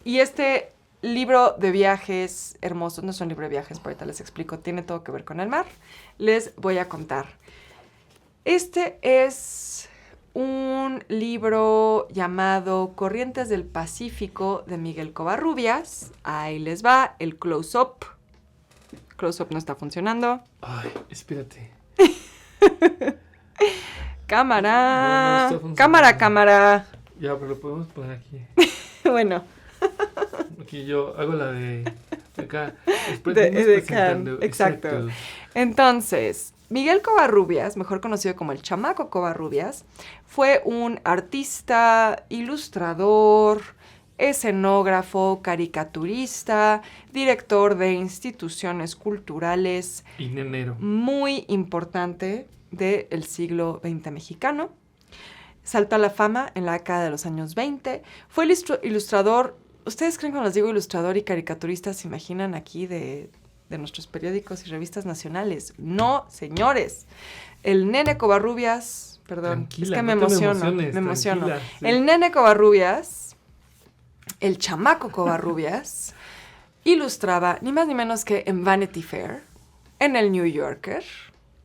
Y este libro de viajes hermoso, no es un libro de viajes, pero ahorita les explico, tiene todo que ver con el mar. Les voy a contar. Este es un libro llamado Corrientes del Pacífico de Miguel Covarrubias. Ahí les va el close-up. Close-up no está funcionando. Ay, espérate. Cámara. No está Cámara. Ya, pero lo podemos poner aquí. Bueno. Aquí yo hago la de acá. Exacto. Entonces, Miguel Covarrubias, mejor conocido como el Chamaco Covarrubias, fue un artista, ilustrador, escenógrafo, caricaturista, director de instituciones culturales. Y nenero. Muy importante del siglo XX mexicano. Saltó a la fama en la década de los años 20. Fue ilustrador. ¿Ustedes creen que cuando les digo ilustrador y caricaturista se imaginan aquí de nuestros periódicos y revistas nacionales? No, señores. El Nene Covarrubias, perdón, Tranquila, es que me emociono. Sí. El Nene Covarrubias, el Chamaco Covarrubias, ilustraba ni más ni menos que en Vanity Fair, en el New Yorker,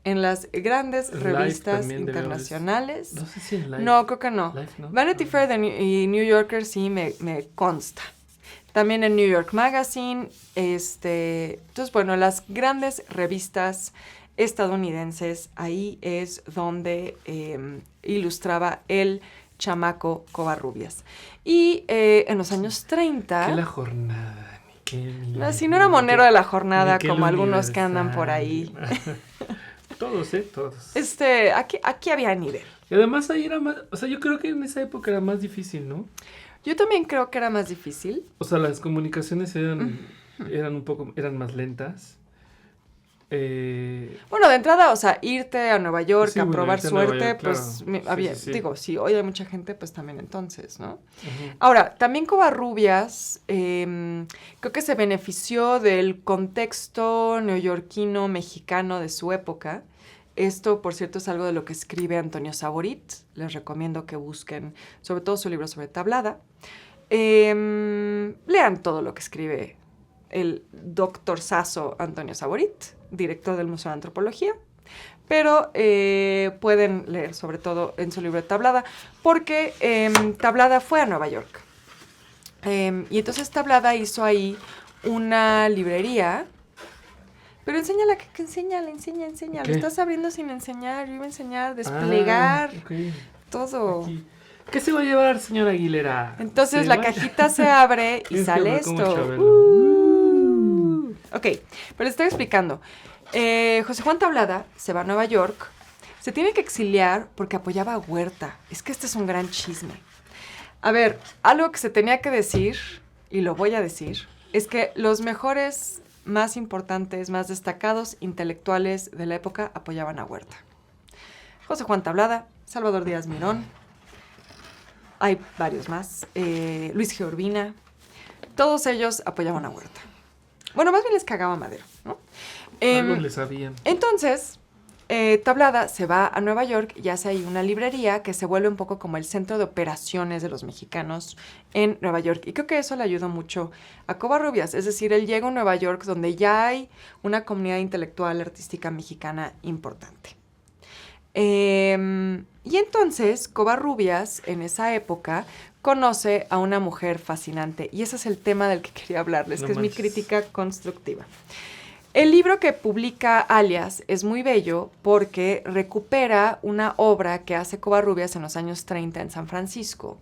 en las grandes revistas internacionales. No sé si en Life. No, creo que no. Life, ¿no? Vanity Fair y New Yorker sí me consta. También en New York Magazine. Entonces, bueno, las grandes revistas estadounidenses, ahí es donde ilustraba el Chamaco Covarrubias. Y en los años 30... ¿Qué la jornada? Si no era monero de la jornada, como algunos que andan por ahí. Todos, todos. Aquí había nivel. Y además ahí era más, o sea, yo creo que en esa época era más difícil, ¿no? Yo también creo que era más difícil. O sea, las comunicaciones eran más lentas. Bueno, de entrada, o sea, irte a Nueva York a probar suerte, York, pues claro. digo, si hoy hay mucha gente, pues también entonces, ¿no? Uh-huh. Ahora, también Covarrubias creo que se benefició del contexto neoyorquino mexicano de su época. Esto, por cierto, es algo de lo que escribe Antonio Saborit. Les recomiendo que busquen, sobre todo su libro sobre Tablada. Lean todo lo que escribe el doctorzazo Antonio Saborit, director del Museo de Antropología, pero pueden leer sobre todo en su libro de Tablada, porque Tablada fue a Nueva York. Y entonces Tablada hizo ahí una librería. Pero enséñala, enseña. Lo estás abriendo sin enseñar. Yo iba a enseñar, desplegar, todo. Aquí. ¿Qué se va a llevar, señora Aguilera? Entonces la cajita se abre y sale esto. Ok, pero les estoy explicando. José Juan Tablada se va a Nueva York. Se tiene que exiliar porque apoyaba a Huerta. Es que este es un gran chisme. A ver, algo que se tenía que decir, y lo voy a decir, es que los mejores, más importantes, más destacados intelectuales de la época apoyaban a Huerta. José Juan Tablada, Salvador Díaz Mirón, hay varios más, Luis G. Urbina, todos ellos apoyaban a Huerta. Bueno, más bien les cagaba Madero, ¿no? Algo le sabían. Entonces, Tablada se va a Nueva York y hace ahí una librería que se vuelve un poco como el centro de operaciones de los mexicanos en Nueva York. Y creo que eso le ayudó mucho a Covarrubias. Es decir, él llega a Nueva York donde ya hay una comunidad intelectual artística mexicana importante. Y entonces Covarrubias en esa época conoce a una mujer fascinante. Y ese es el tema del que quería hablarles, que es mi crítica constructiva. El libro que publica Alias es muy bello porque recupera una obra que hace Covarrubias en los años 30 en San Francisco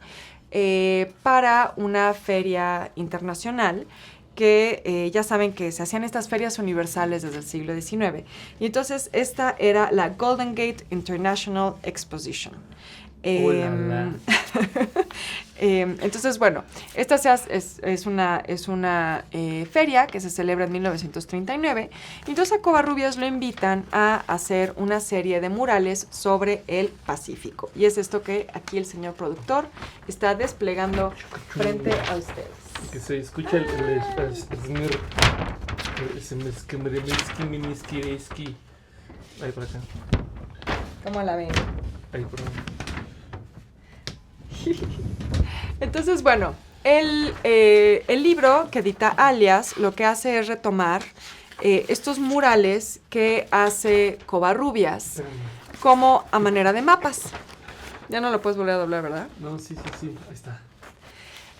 para una feria internacional que ya saben que se hacían estas ferias universales desde el siglo XIX. Y entonces esta era la Golden Gate International Exposition. Entonces, bueno, esta es una feria que se celebra en 1939. Y entonces a Covarrubias lo invitan a hacer una serie de murales sobre el Pacífico. Y es esto que aquí el señor productor está desplegando frente a ustedes. Que se escucha el ahí por acá. ¿Cómo la ven? Ahí por acá. Entonces, bueno, el libro que edita Alias lo que hace es retomar estos murales que hace Covarrubias como a manera de mapas. Ya no lo puedes volver a doblar, ¿verdad? No, sí, ahí está.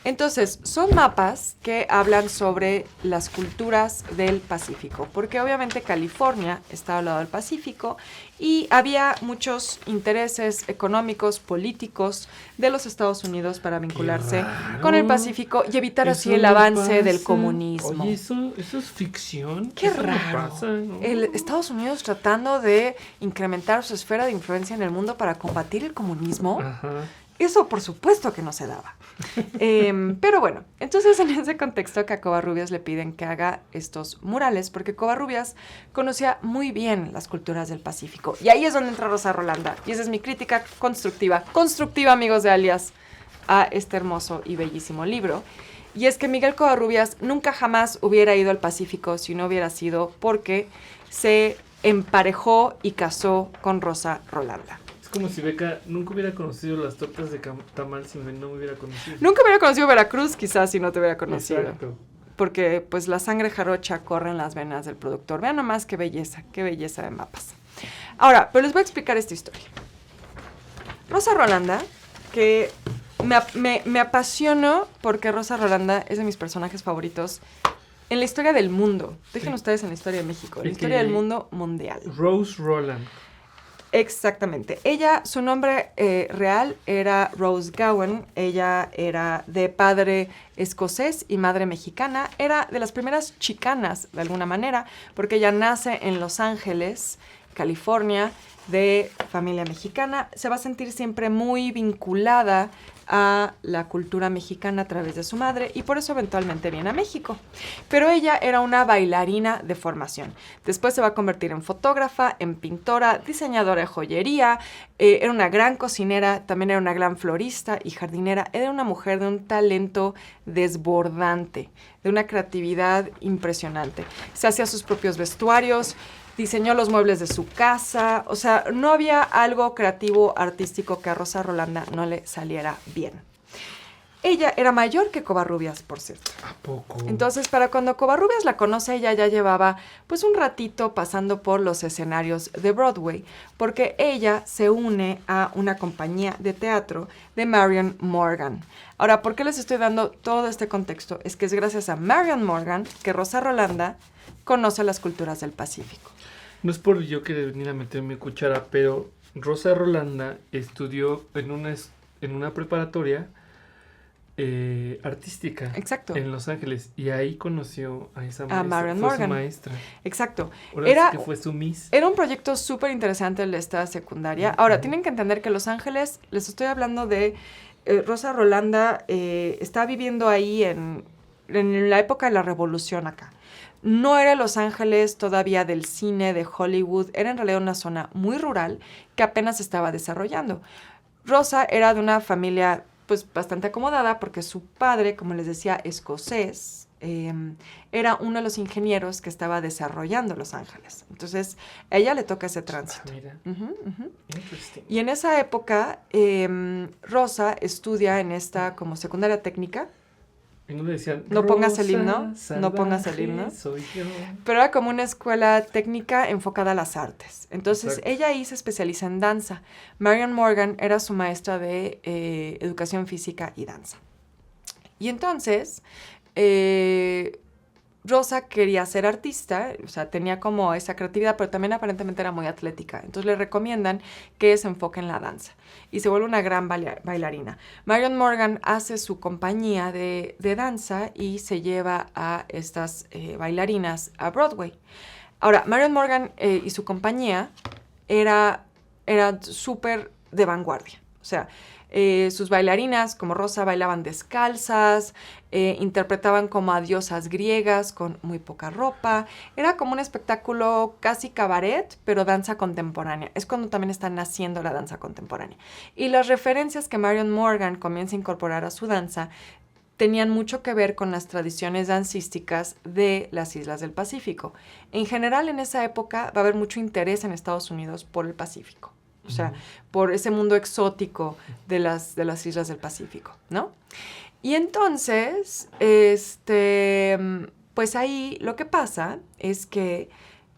Entonces, son mapas que hablan sobre las culturas del Pacífico, porque obviamente California está al lado del Pacífico y había muchos intereses económicos, políticos de los Estados Unidos para vincularse con el Pacífico y evitar así el avance del comunismo. Oye, ¿eso es ficción? Qué eso raro. No pasa, ¿no? Estados Unidos tratando de incrementar su esfera de influencia en el mundo para combatir el comunismo. Ajá. Eso por supuesto que no se daba. Pero bueno, entonces en ese contexto que a Covarrubias le piden que haga estos murales, porque Covarrubias conocía muy bien las culturas del Pacífico. Y ahí es donde entra Rosa Rolanda. Y esa es mi crítica constructiva, amigos de Alias, a este hermoso y bellísimo libro. Y es que Miguel Covarrubias nunca jamás hubiera ido al Pacífico si no hubiera sido porque se emparejó y casó con Rosa Rolanda. Como si Beca nunca hubiera conocido las tortas de tamal si no me hubiera conocido. Nunca hubiera conocido Veracruz, quizás, si no te hubiera conocido. Exacto. Porque, pues, la sangre jarocha corre en las venas del productor. Vean nomás qué belleza de mapas. Ahora, pero les voy a explicar esta historia. Rosa Rolanda, que me apasionó porque Rosa Rolanda es de mis personajes favoritos en la historia del mundo. Dejen ustedes en la historia de México, en la historia del mundo mundial. Rose Roland. Exactamente. Su nombre real era Rose Gowan. Ella era de padre escocés y madre mexicana. Era de las primeras chicanas, de alguna manera, porque ella nace en Los Ángeles, California, de familia mexicana. Se va a sentir siempre muy vinculada a la cultura mexicana a través de su madre y por eso eventualmente viene a México. Pero ella era una bailarina de formación. Después se va a convertir en fotógrafa, en pintora, diseñadora de joyería, era una gran cocinera, también era una gran florista y jardinera. Era una mujer de un talento desbordante, de una creatividad impresionante. Se hacía sus propios vestuarios, diseñó los muebles de su casa, o sea, no había algo creativo, artístico que a Rosa Rolanda no le saliera bien. Ella era mayor que Covarrubias, por cierto. ¿A poco? Entonces, para cuando Covarrubias la conoce, ella ya llevaba pues un ratito pasando por los escenarios de Broadway, porque ella se une a una compañía de teatro de Marion Morgan. Ahora, ¿por qué les estoy dando todo este contexto? Es que es gracias a Marion Morgan que Rosa Rolanda conoce las culturas del Pacífico. No es por yo querer venir a meterme cuchara, pero Rosa Rolanda estudió en una preparatoria artística. Exacto. En Los Ángeles. Y ahí conoció a esa maestra. A Marion fue Morgan. Su maestra. Exacto. Ahora sí que fue su Miss. Era un proyecto súper interesante el de esta secundaria. Ahora, tienen que entender que Los Ángeles, les estoy hablando de Rosa Rolanda, está viviendo ahí en la época de la revolución acá. No era Los Ángeles todavía del cine, de Hollywood, era en realidad una zona muy rural que apenas se estaba desarrollando. Rosa era de una familia pues bastante acomodada porque su padre, como les decía, escocés, era uno de los ingenieros que estaba desarrollando Los Ángeles. Entonces, a ella le toca ese tránsito. Mira. Interesting. Y en esa época, Rosa estudia en esta como secundaria técnica. Y no le decían, no pongas el himno, salvaje, no pongas el himno. Soy yo. Pero era como una escuela técnica enfocada a las artes. Entonces, Exacto. ella ahí se especializa en danza. Marion Morgan era su maestra de educación física y danza. Y entonces, Rosa quería ser artista, o sea, tenía como esa creatividad, pero también aparentemente era muy atlética. Entonces le recomiendan que se enfoque en la danza y se vuelve una gran bailarina. Marion Morgan hace su compañía de danza y se lleva a estas bailarinas a Broadway. Ahora, Marion Morgan y su compañía era súper de vanguardia. O sea, sus bailarinas, como Rosa, bailaban descalzas, interpretaban como a diosas griegas con muy poca ropa. Era como un espectáculo casi cabaret, pero danza contemporánea. Es cuando también está naciendo la danza contemporánea. Y las referencias que Marion Morgan comienza a incorporar a su danza tenían mucho que ver con las tradiciones dancísticas de las islas del Pacífico. En general, en esa época va a haber mucho interés en Estados Unidos por el Pacífico. O sea, por ese mundo exótico de las islas del Pacífico, ¿no? Y entonces, pues ahí lo que pasa es que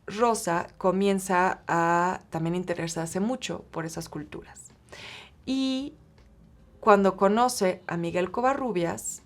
Rosa comienza a también interesarse mucho por esas culturas. Y cuando conoce a Miguel Covarrubias,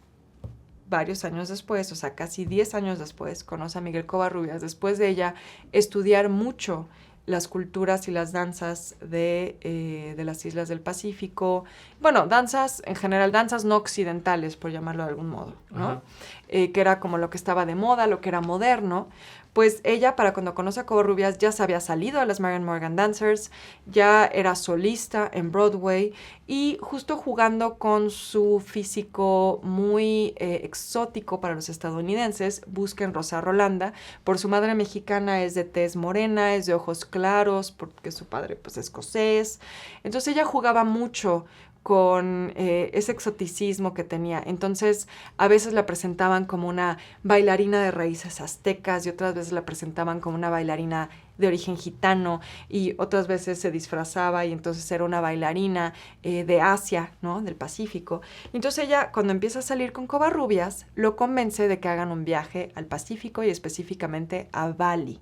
varios años después, o sea, casi 10 años después, conoce a Miguel Covarrubias, después de ella estudiar mucho las culturas y las danzas de las islas del Pacífico. Bueno, danzas, en general, danzas no occidentales, por llamarlo de algún modo, ¿no? Que era como lo que estaba de moda, lo que era moderno. Pues ella, para cuando conoce a Covarrubias, ya se había salido a las Marian Morgan Dancers, ya era solista en Broadway y justo jugando con su físico muy exótico para los estadounidenses, busca en Rosa Rolanda. Por su madre mexicana es de tez morena, es de ojos claros, porque su padre pues es escocés. Entonces ella jugaba mucho con ese exoticismo que tenía. Entonces, a veces la presentaban como una bailarina de raíces aztecas y otras veces la presentaban como una bailarina de origen gitano y otras veces se disfrazaba y entonces era una bailarina de Asia, ¿no? Del Pacífico. Y entonces ella, cuando empieza a salir con Covarrubias, lo convence de que hagan un viaje al Pacífico y específicamente a Bali.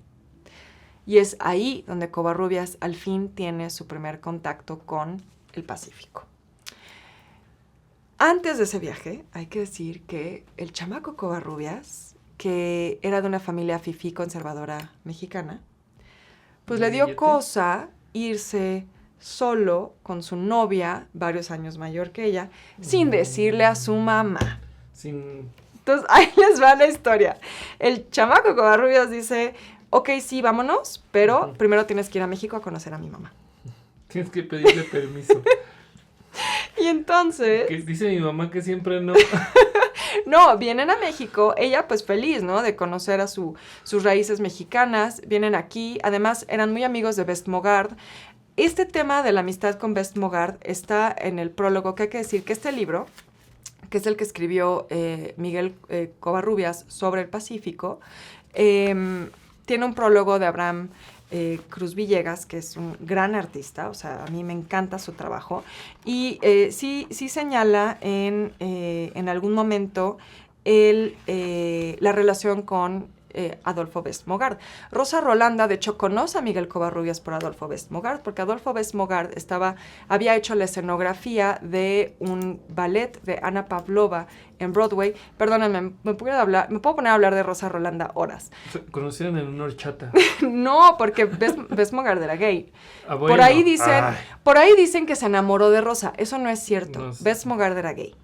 Y es ahí donde Covarrubias al fin tiene su primer contacto con el Pacífico. Antes de ese viaje, hay que decir que el chamaco Covarrubias, que era de una familia fifí conservadora mexicana, pues le dio cosa irse solo con su novia, varios años mayor que ella, sin decirle a su mamá. Entonces, ahí les va la historia. El chamaco Covarrubias dice, ok, sí, vámonos, pero primero tienes que ir a México a conocer a mi mamá. Tienes que pedirle permiso. Y entonces... Que dice mi mamá que siempre no. No, vienen a México, ella pues feliz, ¿no? De conocer a sus raíces mexicanas, vienen aquí, además eran muy amigos de Best Mogard. Este tema de la amistad con Best Mogard está en el prólogo, que hay que decir que este libro, que es el que escribió Miguel Covarrubias sobre el Pacífico, tiene un prólogo de Abraham Cruz Villegas, que es un gran artista, o sea, a mí me encanta su trabajo, y sí señala en algún momento la relación con Adolfo Best Mogard. Rosa Rolanda, de hecho, conoce a Miguel Covarrubias por Adolfo Best Mogard, porque Adolfo Best Mogard había hecho la escenografía de un ballet de Ana Pavlova en Broadway. Perdónenme, me puedo poner a hablar de Rosa Rolanda horas. ¿Se conocieron en una horchata? No, porque Best Mogard era gay. Ah, bueno. Por ahí dicen que se enamoró de Rosa. Eso no es cierto. No sé. Best Mogard era gay.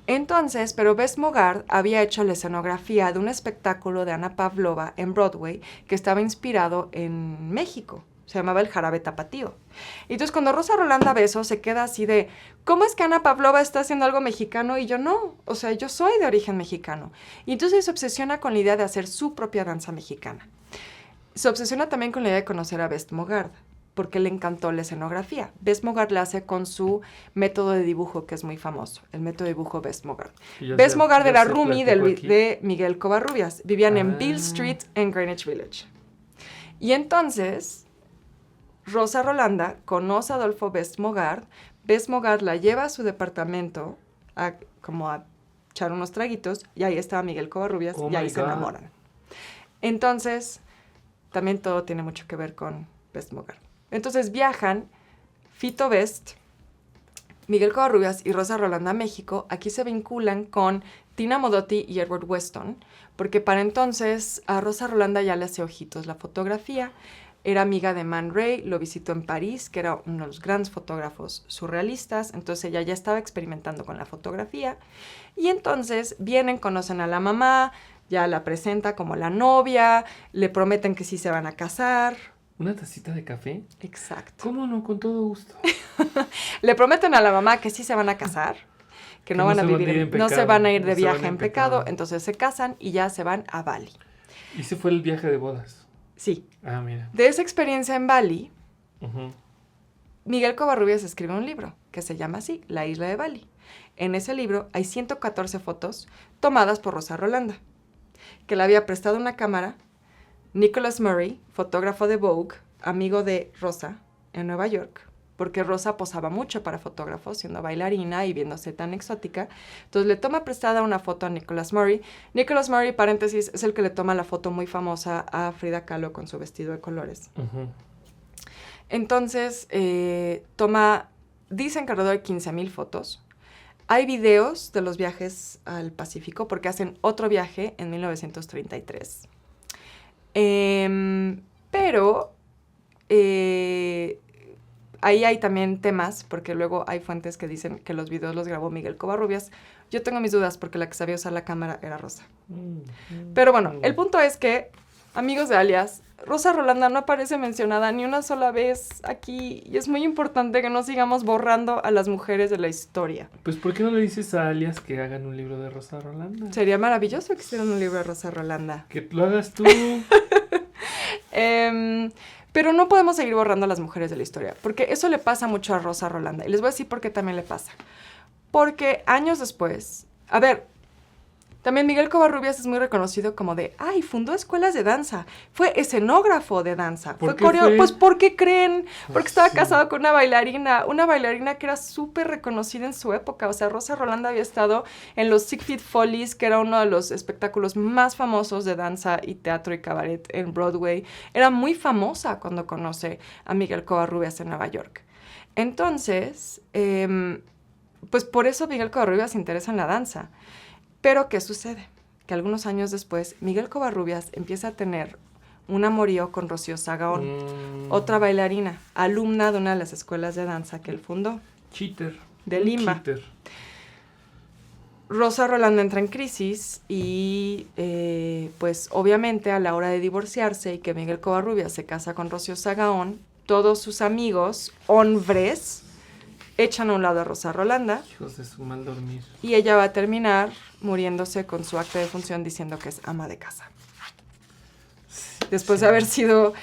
Entonces, pero Best Mogard había hecho la escenografía de un espectáculo de Ana Pavlova en Broadway que estaba inspirado en México. Se llamaba El Jarabe Tapatío. Y entonces, cuando Rosa Rolanda ve eso, se queda así de, ¿cómo es que Ana Pavlova está haciendo algo mexicano y yo no? O sea, yo soy de origen mexicano. Y entonces se obsesiona con la idea de hacer su propia danza mexicana. Se obsesiona también con la idea de conocer a Best Mogard, porque le encantó la escenografía. Best Mogard la hace con su método de dibujo, que es muy famoso, el método de dibujo Best Mogard. Best Mogard era roomie de Miguel Covarrubias. Vivían en Beale Street, en Greenwich Village. Y entonces, Rosa Rolanda conoce a Adolfo Best Mogard. Best Mogard la lleva a su departamento como a echar unos traguitos, y ahí estaba Miguel Covarrubias, y ahí se enamoran. Entonces, también todo tiene mucho que ver con Best Mogard. Entonces viajan Fito Best, Miguel Covarrubias y Rosa Rolanda a México. Aquí se vinculan con Tina Modotti y Edward Weston, porque para entonces a Rosa Rolanda ya le hacía ojitos la fotografía. Era amiga de Man Ray, lo visitó en París, que era uno de los grandes fotógrafos surrealistas. Entonces ella ya estaba experimentando con la fotografía. Y entonces vienen, conocen a la mamá, ya la presenta como la novia, le prometen que sí se van a casar. ¿Una tacita de café? Exacto. ¿Cómo no? Con todo gusto. Le prometen a la mamá que sí se van a casar, que no van a vivir, no se van a ir de viaje en pecado, entonces se casan y ya se van a Bali. ¿Y ese fue el viaje de bodas? Sí. Ah, mira. De esa experiencia en Bali, Miguel Covarrubias escribe un libro que se llama así, La Isla de Bali. En ese libro hay 114 fotos tomadas por Rosa Rolanda, que le había prestado una cámara Nicholas Murray, fotógrafo de Vogue, amigo de Rosa en Nueva York, porque Rosa posaba mucho para fotógrafos, siendo bailarina y viéndose tan exótica. Entonces le toma prestada una foto a Nicholas Murray. Nicholas Murray, paréntesis, es el que le toma la foto muy famosa a Frida Kahlo con su vestido de colores. Uh-huh. Entonces, dicen que alrededor de 15,000 fotos. Hay videos de los viajes al Pacífico porque hacen otro viaje en 1933. Pero ahí hay también temas, porque luego hay fuentes que dicen que los videos los grabó Miguel Covarrubias. Yo tengo mis dudas porque la que sabía usar la cámara era Rosa. Pero bueno, el punto es que, amigos de Alias, Rosa Rolanda no aparece mencionada ni una sola vez aquí y es muy importante que no sigamos borrando a las mujeres de la historia. Pues, ¿por qué no le dices a Alias que hagan un libro de Rosa Rolanda? Sería maravilloso que hicieran un libro de Rosa Rolanda. Que lo hagas tú. Pero no podemos seguir borrando a las mujeres de la historia, porque eso le pasa mucho a Rosa Rolanda. Y les voy a decir por qué también le pasa. Porque años después, a ver, también Miguel Covarrubias es muy reconocido como fundó escuelas de danza, fue escenógrafo de danza, ¿Por qué fue? Pues, ¿por qué creen? Porque estaba Sí. casado con una bailarina que era súper reconocida en su época. O sea, Rosa Rolanda había estado en los Ziegfeld Follies, que era uno de los espectáculos más famosos de danza y teatro y cabaret en Broadway. Era muy famosa cuando conoce a Miguel Covarrubias en Nueva York. Entonces, pues por eso Miguel Covarrubias se interesa en la danza. Pero, ¿qué sucede? Que algunos años después, Miguel Covarrubias empieza a tener un amorío con Rocío Sagaón, otra bailarina, alumna de una de las escuelas de danza que él fundó. Cheater. De Lima. Cheater. Rosa Rolanda entra en crisis y, pues, obviamente, a la hora de divorciarse y que Miguel Covarrubias se casa con Rocío Sagaón, todos sus amigos, hombres, echan a un lado a Rosa Rolanda. Hijos de su mal dormir. Y ella va a terminar muriéndose con su acta de función diciendo que es ama de casa. Después de haber sido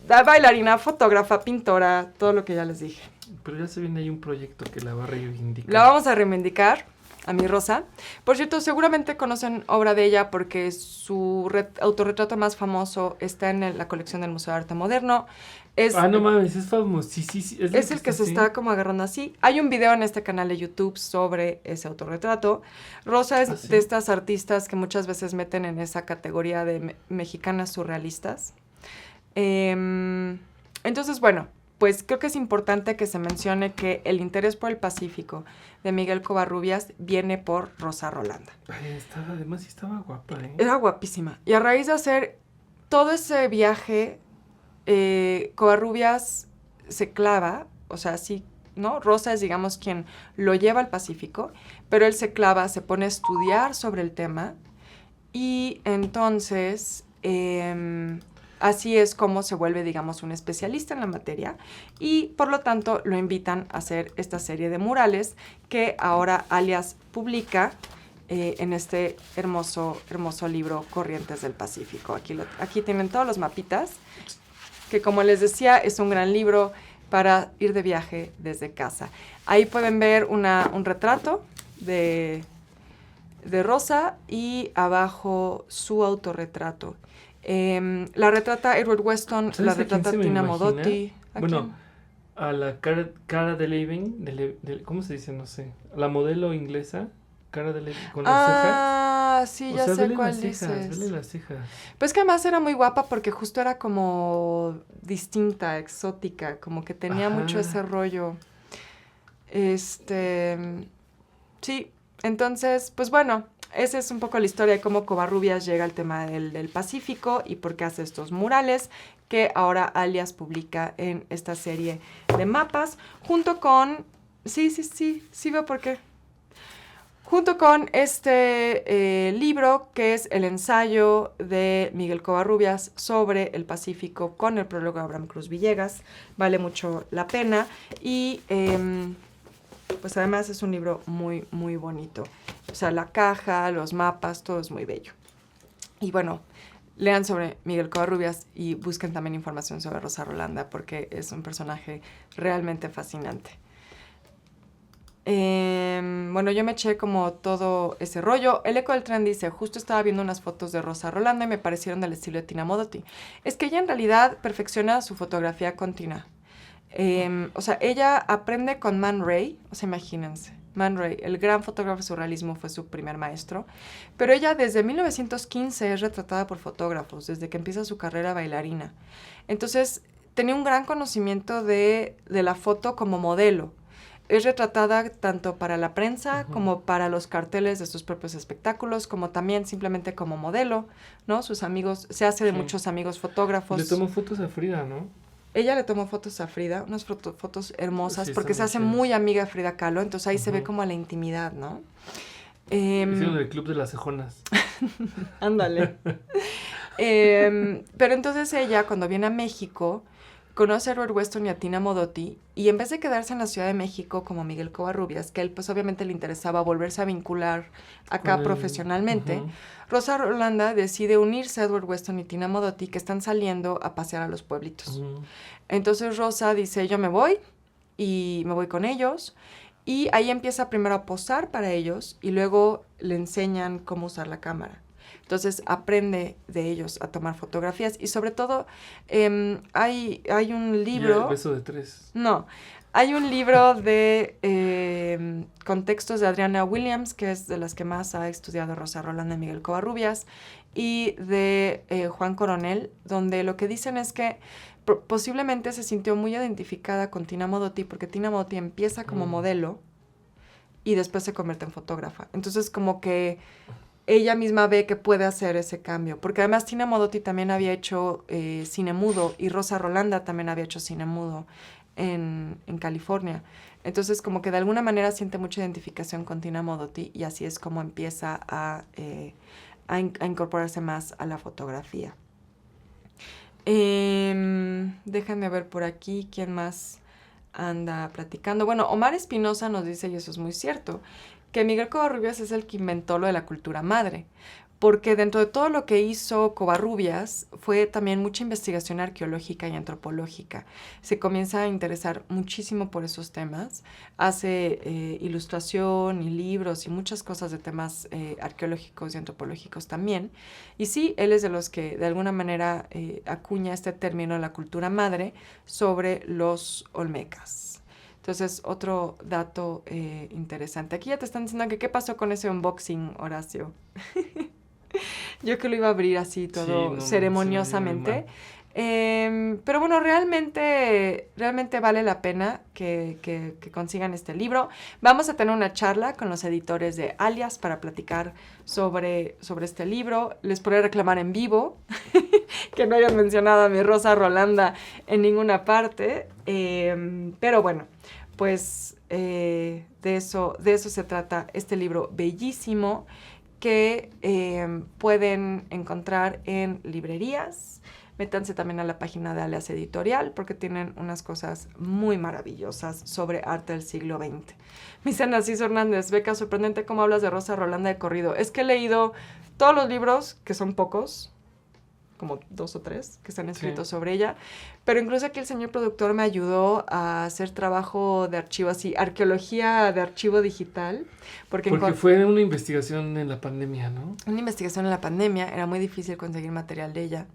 bailarina, fotógrafa, pintora, todo lo que ya les dije. Pero ya se viene ahí un proyecto que la va a reivindicar. La vamos a reivindicar, a mi Rosa. Por cierto, seguramente conocen obra de ella porque su autorretrato más famoso está en la colección del Museo de Arte Moderno. No mames, es famoso. Sí. Es el que se está como agarrando así. Hay un video en este canal de YouTube sobre ese autorretrato. Rosa es de estas artistas que muchas veces meten en esa categoría de mexicanas surrealistas. Entonces, bueno, pues creo que es importante que se mencione que el interés por el Pacífico de Miguel Covarrubias viene por Rosa Rolanda. Ay, además sí estaba guapa, ¿eh? Era guapísima. Y a raíz de hacer todo ese viaje, Covarrubias se clava, o sea, sí, ¿no? Rosa es, digamos, quien lo lleva al Pacífico, pero él se clava, se pone a estudiar sobre el tema y entonces así es como se vuelve, digamos, un especialista en la materia y, por lo tanto, lo invitan a hacer esta serie de murales que ahora Alias publica en este hermoso libro Corrientes del Pacífico. Aquí tienen todos los mapitas, que como les decía, es un gran libro para ir de viaje desde casa. Ahí pueden ver un retrato de Rosa y abajo su autorretrato. La retrata Edward Weston, la retrata Tina Modotti. Bueno, a la Cara Delevingne, ¿cómo se dice? No sé. La modelo inglesa, Cara Delevingne, con las cejas. Ah, sí, ya sé cuál dices. Vele las cejas. Pues que además era muy guapa porque justo era como distinta, exótica, como que tenía mucho ese rollo. Sí, entonces, pues bueno, esa es un poco la historia de cómo Covarrubias llega al tema del Pacífico y por qué hace estos murales que ahora Alias publica en esta serie de mapas, junto con... Sí, veo por qué. Junto con este libro, que es el ensayo de Miguel Covarrubias sobre el Pacífico con el prólogo de Abraham Cruz Villegas. Vale mucho la pena y pues además es un libro muy, muy bonito. O sea, la caja, los mapas, todo es muy bello. Y bueno, lean sobre Miguel Covarrubias y busquen también información sobre Rosa Rolanda porque es un personaje realmente fascinante. Bueno, yo me eché como todo ese rollo. El Eco del Tren dice, justo estaba viendo unas fotos de Rosa Rolanda y me parecieron del estilo de Tina Modotti. Es que ella en realidad perfecciona su fotografía con Tina. O sea, ella aprende con Man Ray, o sea, imagínense. Man Ray, el gran fotógrafo de surrealismo, fue su primer maestro. Pero ella desde 1915 es retratada por fotógrafos, desde que empieza su carrera bailarina. Entonces, tenía un gran conocimiento de la foto como modelo. Es retratada tanto para la prensa como para los carteles de sus propios espectáculos, como también simplemente como modelo, ¿no? Sus amigos, se hace de muchos amigos fotógrafos. Le tomó fotos a Frida, ¿no? Ella le tomó fotos a Frida, unas fotos hermosas, porque se hace muy amiga de Frida Kahlo, entonces ahí se ve como la intimidad, ¿no? Hicieron el club de las cejonas. Ándale. Pero entonces ella, cuando viene a México, conoce a Robert Weston y a Tina Modotti, y en vez de quedarse en la Ciudad de México como Miguel Covarrubias, que a él pues obviamente le interesaba volverse a vincular acá profesionalmente, Rosa Rolanda decide unirse a Edward Weston y Tina Modotti, que están saliendo a pasear a los pueblitos. Entonces Rosa dice, yo me voy, y me voy con ellos, y ahí empieza primero a posar para ellos, y luego le enseñan cómo usar la cámara. Entonces aprende de ellos a tomar fotografías y sobre todo hay un libro... ¿Y el beso de tres? No, hay un libro de contextos de Adriana Williams, que es de las que más ha estudiado Rosa Rolanda y Miguel Covarrubias, y de Juan Coronel, donde lo que dicen es que posiblemente se sintió muy identificada con Tina Modotti, porque Tina Modotti empieza como modelo y después se convierte en fotógrafa. Entonces como que ella misma ve que puede hacer ese cambio, porque además Tina Modotti también había hecho cine mudo y Rosa Rolanda también había hecho cine mudo en California. Entonces como que de alguna manera siente mucha identificación con Tina Modotti y así es como empieza a incorporarse más a la fotografía. Déjenme ver por aquí quién más anda platicando. Bueno, Omar Espinosa nos dice, y eso es muy cierto, que Miguel Covarrubias es el que inventó lo de la cultura madre, porque dentro de todo lo que hizo Covarrubias fue también mucha investigación arqueológica y antropológica. Se comienza a interesar muchísimo por esos temas, hace ilustración y libros y muchas cosas de temas arqueológicos y antropológicos también. Y sí, él es de los que de alguna manera acuña este término, la cultura madre, sobre los olmecas. Entonces, otro dato interesante. Aquí ya te están diciendo que qué pasó con ese unboxing, Horacio. Yo que lo iba a abrir así todo ceremoniosamente. Pero bueno, realmente vale la pena que consigan este libro. Vamos a tener una charla con los editores de Alias para platicar sobre este libro. Les podré reclamar en vivo que no hayan mencionado a mi Rosa Rolanda en ninguna parte. Pero bueno, pues de eso se trata este libro bellísimo que pueden encontrar en librerías. Métanse también a la página de Alias Editorial porque tienen unas cosas muy maravillosas sobre arte del siglo XX. Me dicen Narciso Hernández, Beca, sorprendente cómo hablas de Rosa Rolanda de corrido. Es que he leído todos los libros, que son pocos, como 2 o 3, que están escritos sobre ella, pero incluso aquí el señor productor me ayudó a hacer trabajo de archivo, así, arqueología de archivo digital. Porque fue una investigación en la pandemia, ¿no? Una investigación en la pandemia, era muy difícil conseguir material de ella.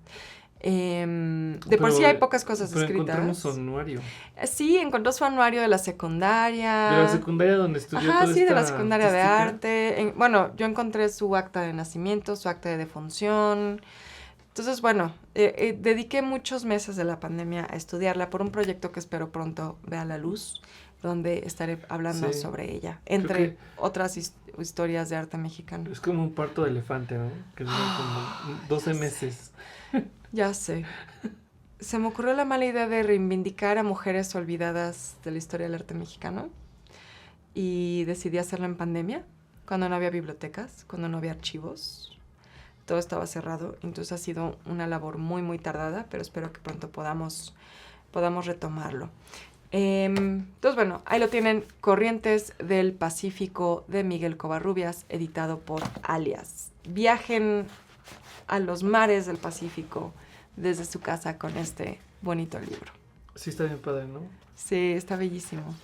Por sí hay pocas cosas escritas. Encontramos su anuario. Sí, encontró su anuario de la secundaria. De la secundaria donde estudió toda sí, de la secundaria de arte. Bueno, yo encontré su acta de nacimiento, su acta de defunción. Entonces, bueno, dediqué muchos meses de la pandemia a estudiarla por un proyecto que espero pronto vea la luz, donde estaré hablando sobre ella, entre otras historias de arte mexicano. Es como un parto de elefante, ¿no? Que dura como 12 meses. Ya sé. Se me ocurrió la mala idea de reivindicar a mujeres olvidadas de la historia del arte mexicano y decidí hacerlo en pandemia, cuando no había bibliotecas, cuando no había archivos. Todo estaba cerrado, entonces ha sido una labor muy, muy tardada, pero espero que pronto podamos retomarlo. Entonces, bueno, ahí lo tienen, Corrientes del Pacífico de Miguel Covarrubias, editado por Alias. Viajen a los mares del Pacífico desde su casa con este bonito libro. Sí, está bien padre, ¿no? Sí, está bellísimo.